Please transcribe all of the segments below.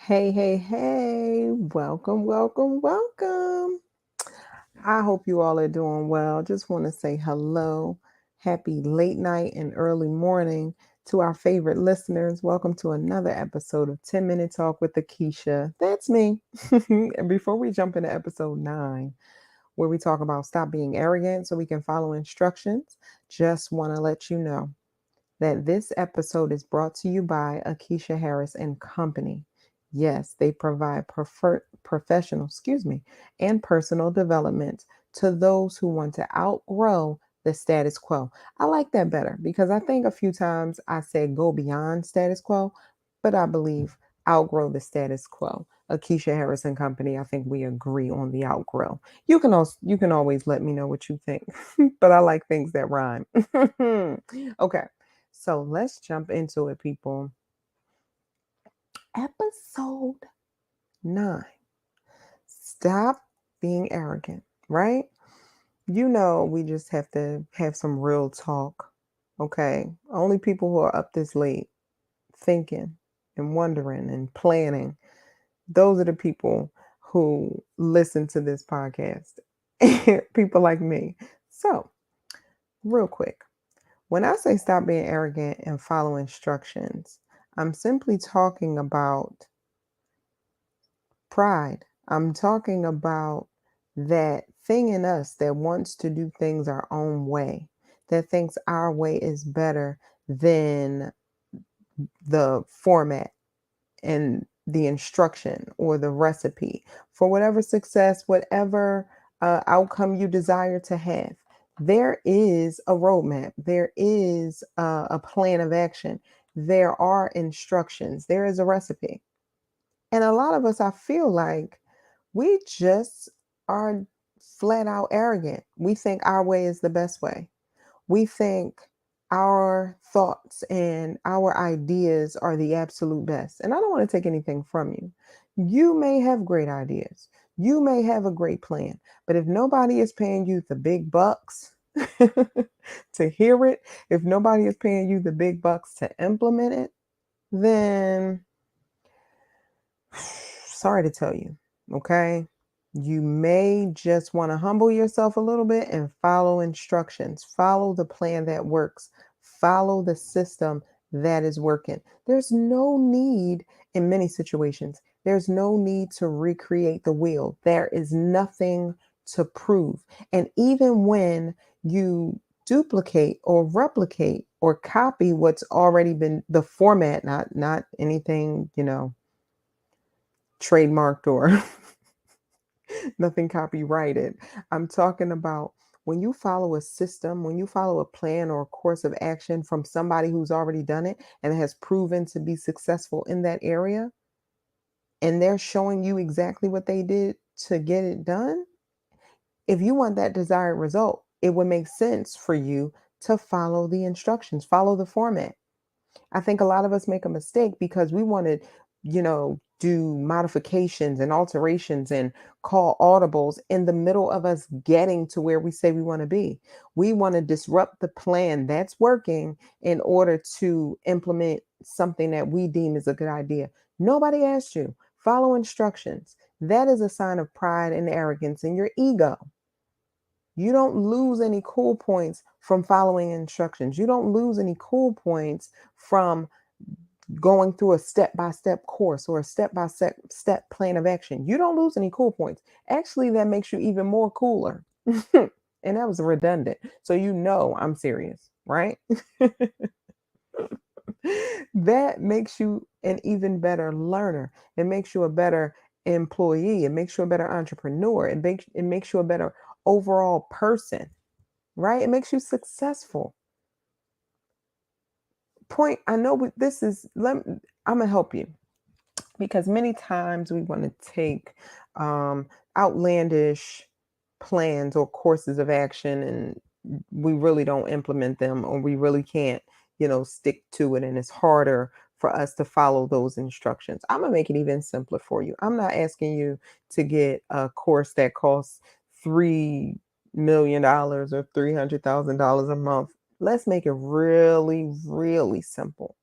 Hey, hey, hey, welcome, welcome, welcome. I hope you all are doing well. Just want to say hello. Happy late night and early morning to our favorite listeners. Welcome to another episode of 10 Minute Talk with Aquisha. That's me. And before we jump into episode 9, where we talk about stop being arrogant so we can follow instructions, just want to let you know that this episode is brought to you by Aquisha Harris and Company. Yes, they provide professional, and personal development to those who want to outgrow the status quo. I like that better because I think a few times I said go beyond status quo, but I believe outgrow the status quo. Aquisha Harris and Company, I think we agree on the outgrow. You can always let me know what you think, but I like things that rhyme. Okay. So let's jump into it, people. Episode 9. Stop being arrogant, right? We just have to have some real talk. Okay. Only people who are up this late thinking and wondering and planning, those are the people who listen to this podcast. People like me. So, real quick. When I say stop being arrogant and follow instructions, I'm simply talking about pride. I'm talking about that thing in us that wants to do things our own way, that thinks our way is better than the format and the instruction or the recipe for whatever success, whatever outcome you desire to have. There is a roadmap, there is a plan of action, there are instructions, there is a recipe. And a lot of us, I feel like we just are flat out arrogant. We think our way is the best way. We think our thoughts and our ideas are the absolute best. And I don't want to take anything from you. You may have great ideas. You may have a great plan. But if nobody is paying you the big bucks to hear it, if nobody is paying you the big bucks to implement it, then sorry to tell you, okay? You may just want to humble yourself a little bit and follow instructions. Follow the plan that works. Follow the system that is working. There's no need in many situations. There's no need to recreate the wheel. There is nothing to prove. And even when you duplicate or replicate or copy what's already been the format, not anything, trademarked or nothing copyrighted. I'm talking about when you follow a system, when you follow a plan or a course of action from somebody who's already done it and has proven to be successful in that area, and they're showing you exactly what they did to get it done. If you want that desired result, it would make sense for you to follow the instructions, follow the format. I think a lot of us make a mistake because we want to, do modifications and alterations and call audibles in the middle of us getting to where we say we want to be. We want to disrupt the plan that's working in order to implement something that we deem is a good idea. Nobody asked you. Follow instructions. That is a sign of pride and arrogance in your ego. You don't lose any cool points from following instructions. You don't lose any cool points from going through a step-by-step course or a step-by-step plan of action. You don't lose any cool points. Actually, that makes you even more cooler. And that was redundant. So I'm serious, right? That makes you an even better learner. It makes you a better employee. It makes you a better entrepreneur. It makes you a better overall person, right? It makes you successful. Point, I know this is, I'm gonna help you because many times we want to take outlandish plans or courses of action and we really don't implement them, or we really can't, stick to it, and it's harder for us to follow those instructions. I'm gonna make it even simpler for you. I'm not asking you to get a course that costs $3 million or $300,000 a month. Let's make it really, really simple.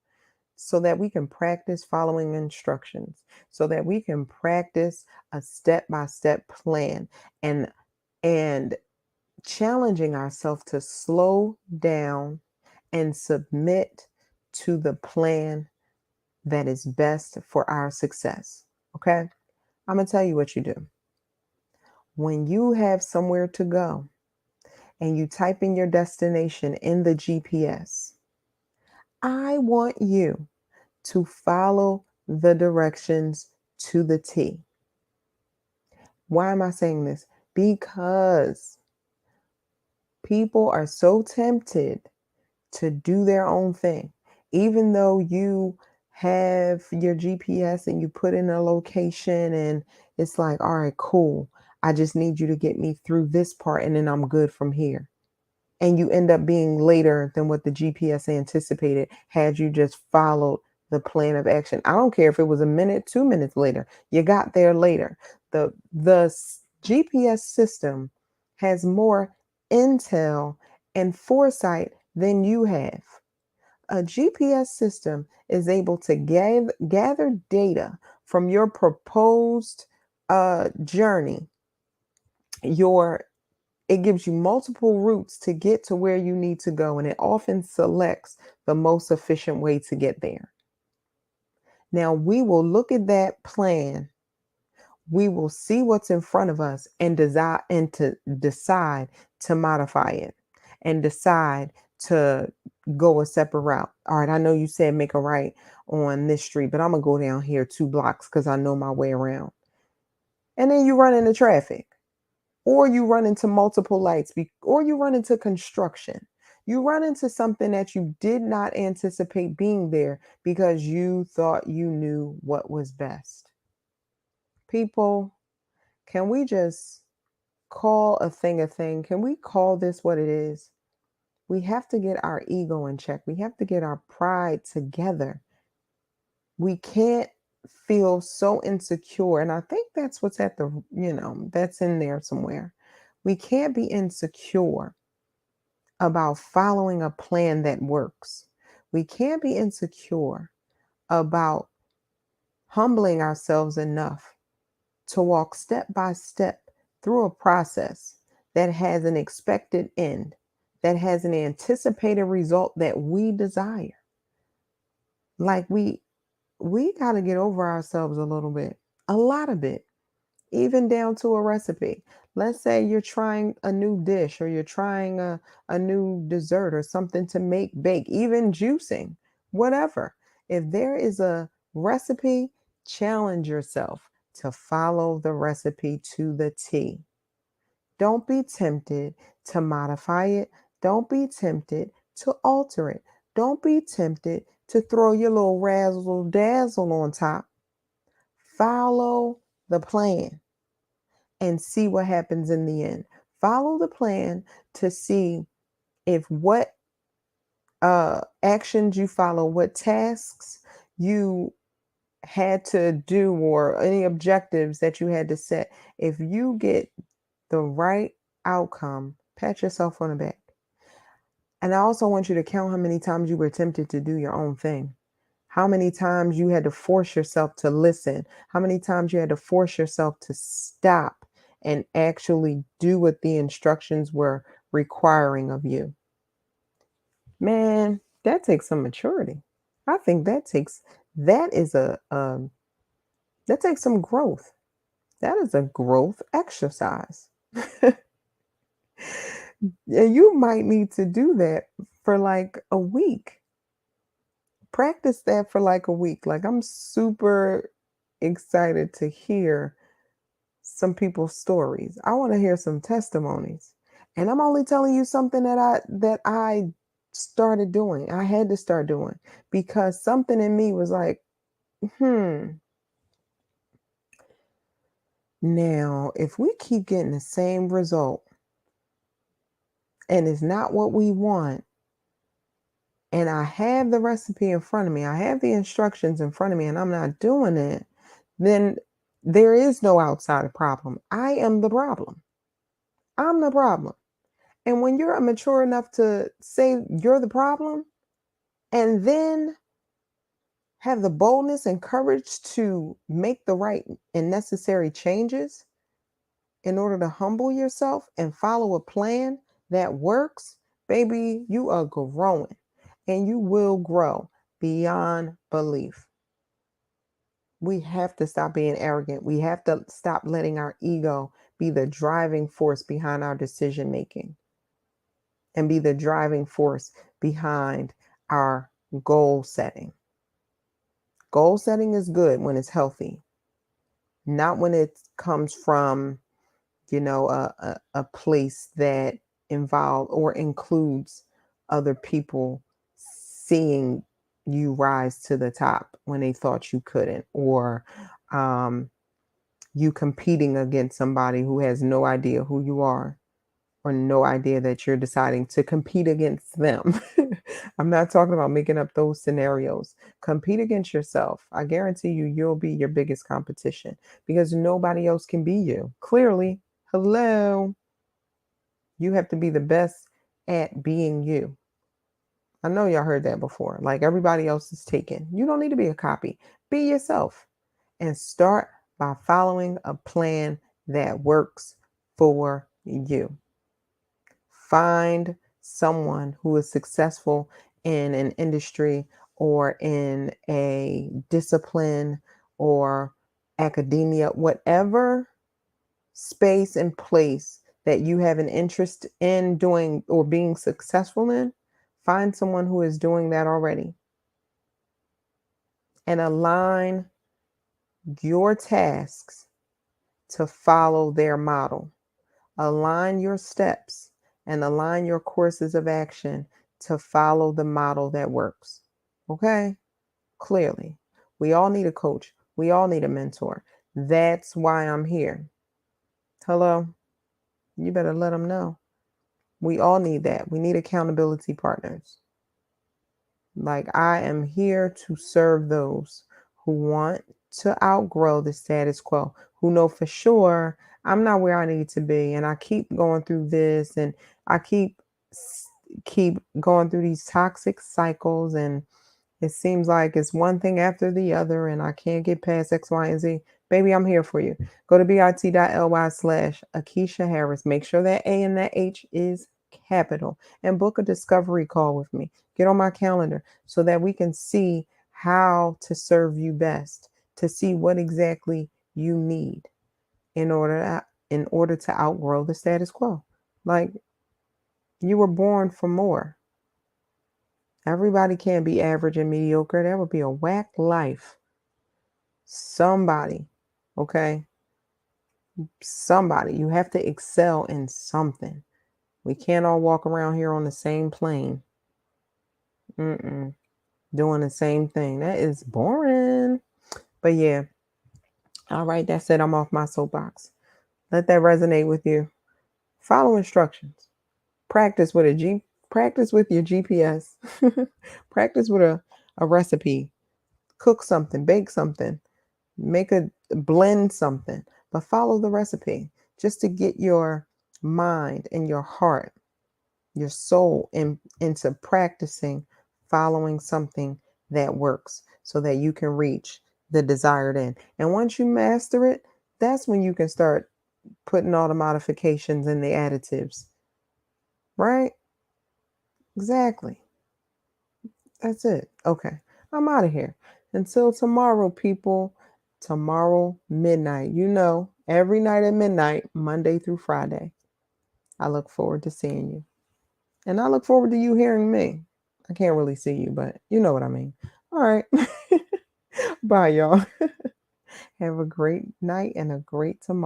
so that we can practice following instructions, so that we can practice a step-by-step plan and and challenging ourselves to slow down and submit to the plan that is best for our success. Okay? I'm going to tell you what you do. When you have somewhere to go and you type in your destination in the GPS, I want you to follow the directions to the T. Why am I saying this? Because people are so tempted to do their own thing. Even though you have your GPS and you put in a location and it's like, all right, cool. I just need you to get me through this part and then I'm good from here. And you end up being later than what the GPS anticipated had you just followed the plan of action. I don't care if it was a minute, 2 minutes later, you got there later. The GPS system has more intel and foresight than you have. A GPS system is able to gather data from your proposed journey, your it gives you multiple routes to get to where you need to go, and it often selects the most efficient way to get there. Now, we will look at that plan, we will see what's in front of us and to decide to modify it and decide to go a separate route. All right, I know you said make a right on this street, but I'm going to go down here 2 blocks because I know my way around. And then you run into traffic, or you run into multiple lights, or you run into construction. You run into something that you did not anticipate being there because you thought you knew what was best. People, can we just call a thing a thing? Can we call this what it is? We have to get our ego in check. We have to get our pride together. We can't feel so insecure. And I think that's what's at that's in there somewhere. We can't be insecure about following a plan that works. We can't be insecure about humbling ourselves enough to walk step by step through a process that has an expected end, that has an anticipated result that we desire. Like we got to get over ourselves a little bit, a lot of it, even down to a recipe. Let's say you're trying a new dish or you're trying a new dessert or something to bake, even juicing, whatever. If there is a recipe, challenge yourself to follow the recipe to the T. Don't be tempted to modify it. Don't be tempted to alter it. Don't be tempted to throw your little razzle dazzle on top. Follow the plan and see what happens in the end. Follow the plan to see if what actions you follow, what tasks you had to do, or any objectives that you had to set. If you get the right outcome, pat yourself on the back. And I also want you to count how many times you were tempted to do your own thing. How many times you had to force yourself to listen. How many times you had to force yourself to stop and actually do what the instructions were requiring of you. Man, that takes some maturity. I think that is that takes some growth. That is a growth exercise. And you might need to do that for like a week. Practice that for like a week. Like, I'm super excited to hear some people's stories. I want to hear some testimonies. And I'm only telling you something that I started doing. I had to start doing because something in me was like, now if we keep getting the same result and it's not what we want, and I have the recipe in front of me, I have the instructions in front of me, and I'm not doing it, then there is no outside problem. I am the problem. I'm the problem. And when you're mature enough to say you're the problem, and then have the boldness and courage to make the right and necessary changes in order to humble yourself and follow a plan that works, baby, you are growing and you will grow beyond belief. We have to stop being arrogant. We have to stop letting our ego be the driving force behind our decision making and be the driving force behind our goal setting. Goal setting is good when it's healthy, not when it comes from, a place that involve or includes other people seeing you rise to the top when they thought you couldn't, or um, you competing against somebody who has no idea who you are or no idea that you're deciding to compete against them. I'm not talking about making up those scenarios. Compete against yourself. I guarantee you, you'll be your biggest competition because nobody else can be you. Clearly, hello. You have to be the best at being you. I know y'all heard that before. Like everybody else is taken. You don't need to be a copy. Be yourself and start by following a plan that works for you. Find someone who is successful in an industry or in a discipline or academia, whatever space and place that you have an interest in doing or being successful in. Find someone who is doing that already and align your tasks to follow their model. Align your steps and align your courses of action to follow the model that works. Okay? Clearly, we all need a coach. We all need a mentor. That's why I'm here. Hello? You better let them know. We all need that. We need accountability partners. Like, I am here to serve those who want to outgrow the status quo, who know for sure I'm not where I need to be, and I keep going through this, and I keep going through these toxic cycles, and it seems like it's one thing after the other, and I can't get past X, Y, and Z. Baby, I'm here for you. Go to bit.ly/Aquisha Harris. Make sure that A and that H is capital and book a discovery call with me. Get on my calendar so that we can see how to serve you best, to see what exactly you need in order to outgrow the status quo. Like, you were born for more. Everybody can't be average and mediocre. That would be a whack life. Somebody, okay? Somebody. You have to excel in something. We can't all walk around here on the same plane. Doing the same thing. That is boring. But yeah. All right, that's it. I'm off my soapbox. Let that resonate with you. Follow instructions. Practice with practice with your GPS. Practice with a recipe. Cook something, bake something, blend something, but follow the recipe just to get your mind and your heart, your soul into practicing following something that works so that you can reach the desired end. And once you master it, that's when you can start putting all the modifications and the additives. Right? Exactly. That's it. Okay. I'm out of here. Until tomorrow, people. Tomorrow, midnight. Every night at midnight, Monday through Friday. I look forward to seeing you. And I look forward to you hearing me. I can't really see you, but you know what I mean. All right. Bye, y'all. Have a great night and a great tomorrow.